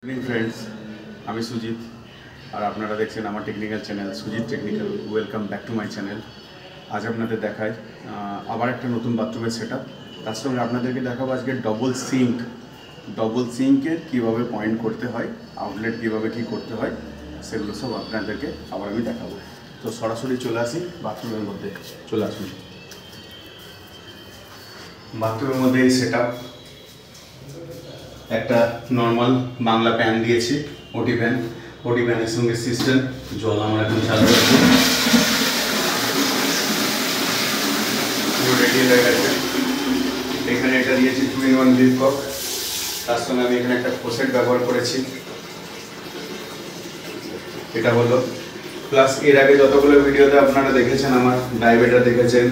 Evening friends, আমি সুজিত আর আপনারা দেখছেন আমার technical channel Sujit technical. Welcome back to my channel. আজ আপনাদের দেখায় আবার একটা নতুন বাথরুমের সেটআপ। তার সঙ্গে আপনাদেরকে দেখাবো আজকে ডবল সিঙ্কের কীভাবে পয়েন্ট করতে হয়, আউটলেট কীভাবে কী করতে হয়, সেগুলো সব আপনাদেরকে আবার আমি দেখাবো। তো সরাসরি চলে আসি বাথরুমের মধ্যে। চলে আসুন বাথরুমের মধ্যে। এই সেটআপ একটা নর্মাল বাংলা প্যান দিয়েছি, ওটি প্যানের সঙ্গে সিস্টেম জল আমরা এখন চালু করছি। রেডি হয়ে গেছে। এখানে এটা দিয়েছি 2-in-1 লিপকক। তার সঙ্গে আমি এখানে একটা ফোসেট ব্যবহার করেছি। এটা হলো প্লাস এর আগে যতগুলো ভিডিওতে আপনারা দেখেছেন, আমার ডাইভেটার দেখেছেন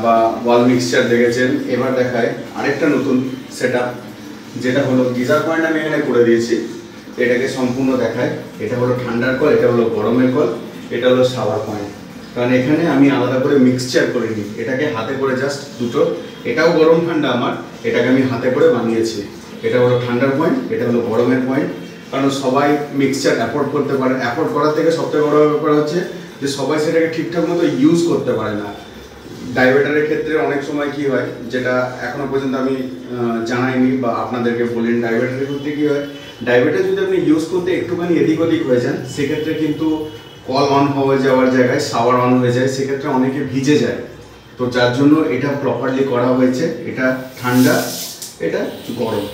বা ওয়াল মিক্সচার দেখেছেন। এবার দেখায় আরেকটা নতুন সেটআপ, যেটা হলো গিজার পয়েন্ট আমি এখানে করে দিয়েছি। এটাকে সম্পূর্ণ দেখায়। এটা হলো ঠান্ডার কল, এটা হলো গরমের কল, এটা হলো শাওয়ার পয়েন্ট। কারণ এখানে আমি আলাদা করে মিক্সচার করিনি, এটাকে হাতে করে জাস্ট দুটো, এটাও গরম ঠান্ডা আমার, এটাকে আমি হাতে করে বানিয়েছি। এটা হলো ঠান্ডার পয়েন্ট, এটা হলো গরমের পয়েন্ট। কারণ সবাই মিক্সচার অ্যাফোর্ড করতে পারে। অ্যাফোর্ড করার থেকে সবথেকে বড় ব্যাপার হচ্ছে যে সবাই সেটাকে ঠিকঠাক মতো ইউজ করতে পারে না। ডাইভেটারের ক্ষেত্রে অনেক সময় কি হয়, যেটা এখনো পর্যন্ত আমি জানাইনি বা আপনাদেরকে বলিনি, ডাইভেটারের ক্ষেত্রে কী হয়, ডাইভেটার যদি আপনি ইউজ করতে একটুখানি এদিক ওদিক হয়ে যান, সেক্ষেত্রে কিন্তু কল অন হয়ে যাওয়ার জায়গায় শাওয়ার অন হয়ে যায়, সেক্ষেত্রে অনেকে ভিজে যায়। তো যার জন্য এটা প্রপারলি করা হয়েছে। এটা ঠান্ডা, এটা গরম,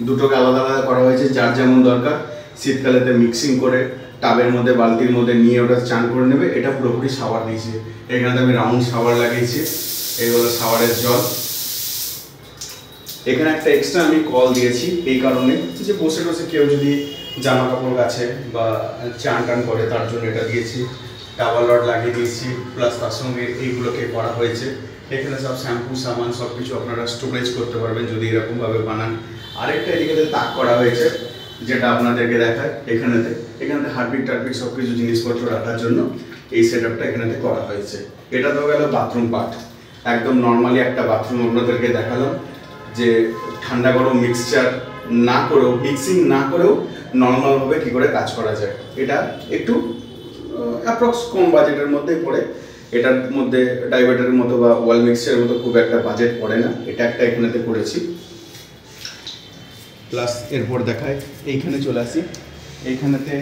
দুটোকে আলাদা আলাদা করা হয়েছে, যার যেমন দরকার। শীতকালেতে মিক্সিং করে টাবের মধ্যে বালতির মধ্যে নিয়ে ওটা চান করে নেবে। এটা পুরোপুরি শাওয়ার দিয়েছি। এখানে আমি রাউন্ড শাওয়ার লাগিয়েছি। এই হলো শাওয়ারের জল। এখানে একটা এক্সট্রা আমি কল দিয়েছি এই কারণে যে বসে বসে কেউ যদি জামা কাপড় গাছে বা চান টান করে, তার জন্য এটা দিয়েছি। টাওয়াল রড লাগিয়ে দিয়েছি, প্লাস তার সঙ্গে এইগুলোকে করা হয়েছে। এখানে সব শ্যাম্পু সামান সব কিছু আপনারা স্টোরেজ করতে পারবেন যদি এরকমভাবে বানান। আরেকটা এদিকে তাক করা হয়েছে, যেটা আপনাদেরকে দেখায়। এখানেতে হারপিক টারপিক সব কিছু জিনিসপত্র রাখার জন্য এই সেটআপটা এখানেতে করা হয়েছে। এটা তো গেল বাথরুম পার্ট। একদম নর্মালি একটা বাথরুম আপনাদেরকে দেখালাম, যে ঠান্ডা গরম মিক্সচার না করেও, মিক্সিং না করেও নর্মালভাবে কী করে কাজ করা যায়। এটা একটু অ্যাপ্রক্স কম বাজেটের মধ্যেই পড়ে। এটার মধ্যে ডাইভেটারের মতো বা ওয়াল মিক্সচারের মতো খুব একটা বাজেট পড়ে না। এটা একটা এখানেতে করেছি। প্লাস এরপর দেখায় এইখানে চলে আসি। এইখানেতে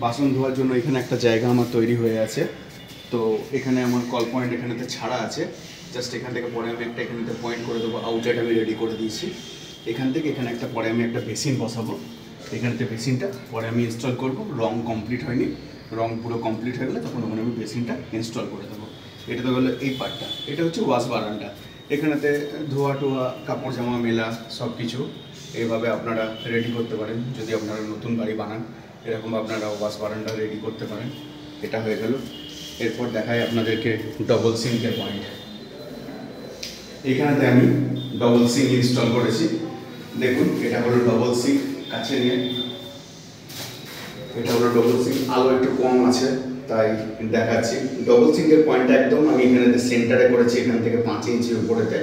বাসন ধোয়ার জন্য এখানে একটা জায়গা আমার তৈরি হয়ে আছে। তো এখানে আমার কল পয়েন্ট এখানেতে ছাড়া আছে। জাস্ট এখান থেকে পরে আমি একটা এখানেতে পয়েন্ট করে দেবো। আউটলেট আমি রেডি করে দিয়েছি। এখান থেকে এখানে একটা পরে আমি একটা বেসিন বসাবো। এখানেতে বেসিনটা পরে আমি ইনস্টল করব। রং কমপ্লিট হয়নি, রং পুরো কমপ্লিট হয়ে গেলে তখন ওখানে আমি বেসিনটা ইনস্টল করে দেবো। এটা তো গেলো এই পার্টটা। এটা হচ্ছে ওয়াশ বারান্দা। এখানেতে ধোয়া টোয়া, কাপড় জামা মেলা সব কিছু এইভাবে আপনারা রেডি করতে পারেন। যদি আপনারা নতুন বাড়ি বানান, এরকম আপনারা ওয়াশ বারান্দা রেডি করতে পারেন। এটা হয়ে গেল। এরপর দেখায় আপনাদেরকে ডবল সিঙ্কের পয়েন্ট। এখানেতে আমি ডবল সিঙ্ক ইনস্টল করেছি। দেখুন, এটা হলো ডবল সিঙ্ক। কাছে নিয়ে এটা হলো ডবল সিঙ্ক। আলো একটু কম আছে তাই দেখাচ্ছি। ডবল সিঙ্কের পয়েন্টটা একদম আমি এখানেতে সেন্টারে করেছি। এখান থেকে 5 ইঞ্চি উপরেতে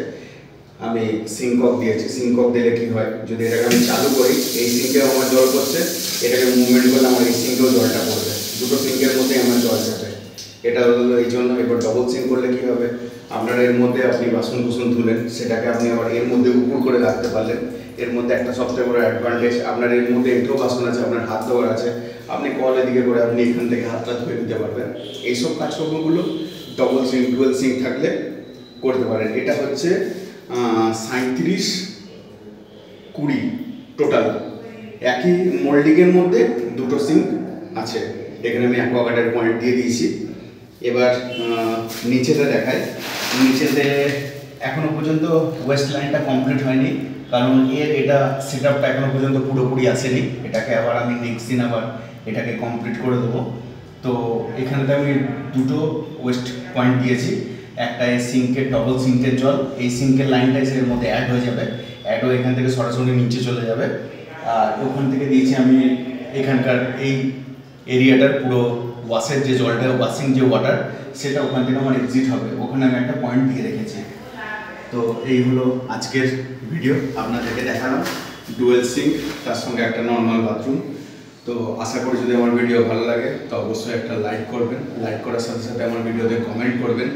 আমি সিঙ্কক দিয়েছি। সিঙ্কক দিলে কি হয়, যদি এটাকে আমি চালু করি, এই সিঙ্কেও আমার জল পড়ছে, এটাকে মুভমেন্ট করলে আমার এই সিঙ্কেও জলটা পড়বে। দুটো সিঙ্কের মধ্যে আমার জল যাবে। এটা হলো এই জন্য। এবার ডবল সিঙ্ক করলে কী হবে, আপনার এর মধ্যে আপনি বাসন কুসন ধুলেন, সেটাকে আপনি আবার এর মধ্যে উপর করে রাখতে পারলেন। এর মধ্যে একটা সবথেকে বড় অ্যাডভান্টেজ, আপনার এর মধ্যে এঁঠো বাসন আছে, আপনার হাত ধোয়ার আছে, আপনি কল এদিকে করে আপনি এখান থেকে হাতটা ধুয়ে দিতে পারবেন। এইসব কাজকর্মগুলো ডবল সিঙ্ক ডুয়েল সিঙ্ক থাকলে করতে পারেন। এটা হচ্ছে 37-20 টোটাল। একই মোল্ডিংয়ের মধ্যে দুটো সিঙ্ক আছে। এখানে আমি অ্যাকোয়াগার্ডের পয়েন্ট দিয়ে দিয়েছি। এবার নিচেতে দেখায়। নিচেতে এখনও পর্যন্ত ওয়েস্ট লাইনটা কমপ্লিট হয়নি, কারণ এটা সেটআপটা এখনও পর্যন্ত পুরোপুরি আসেনি। এটাকে আবার আমি নেক্সট দিন আবার এটাকে কমপ্লিট করে দেবো। তো এখানেতে আমি দুটো ওয়েস্ট পয়েন্ট দিয়েছি। একটা এই সিঙ্কের, ডবল সিঙ্কের জল, এই সিঙ্কের লাইনটা এর মধ্যে অ্যাড হয়ে যাবে। অ্যাড হয়ে এখান থেকে সরাসরি নিচে চলে যাবে। আর ওখান থেকে দিয়েছি আমি এখানকার এই এরিয়াটার পুরো ওয়াশের যে জলটা, ওয়াশিং যে ওয়াটার, সেটা ওখান থেকে আমার এক্সিট হবে। ওখানে আমি একটা পয়েন্ট দিয়ে রেখেছি। তো এই হলো আজকের ভিডিও, আপনাদেরকে দেখালাম। ডুয়েল সিঙ্ক, তার সঙ্গে একটা নর্মাল বাথরুম। তো আশা করি যদি আমার ভিডিও ভালো লাগে তো অবশ্যই একটা লাইক করবেন, লাইক করার সাথে সাথে আমার ভিডিওতে কমেন্ট করবেন।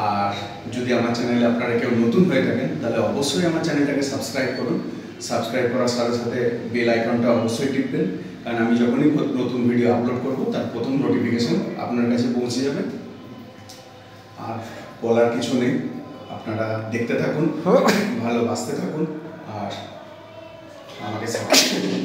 আর যদি আমার চ্যানেলে আপনারা কেউ নতুন হয়ে থাকেন তাহলে অবশ্যই আমার চ্যানেলটাকে সাবস্ক্রাইব করুন। সাবস্ক্রাইব করার সাথে সাথে বেল আইকনটা অবশ্যই টিপবেন, কারণ আমি যখনই নতুন ভিডিও আপলোড করব তার প্রথম নোটিফিকেশন আপনার কাছে পৌঁছে যাবে। আর বলার কিছু নেই, আপনারা দেখতে থাকুন, ভালোবাসতে থাকুন আর আমাকে সাপোর্ট করুন।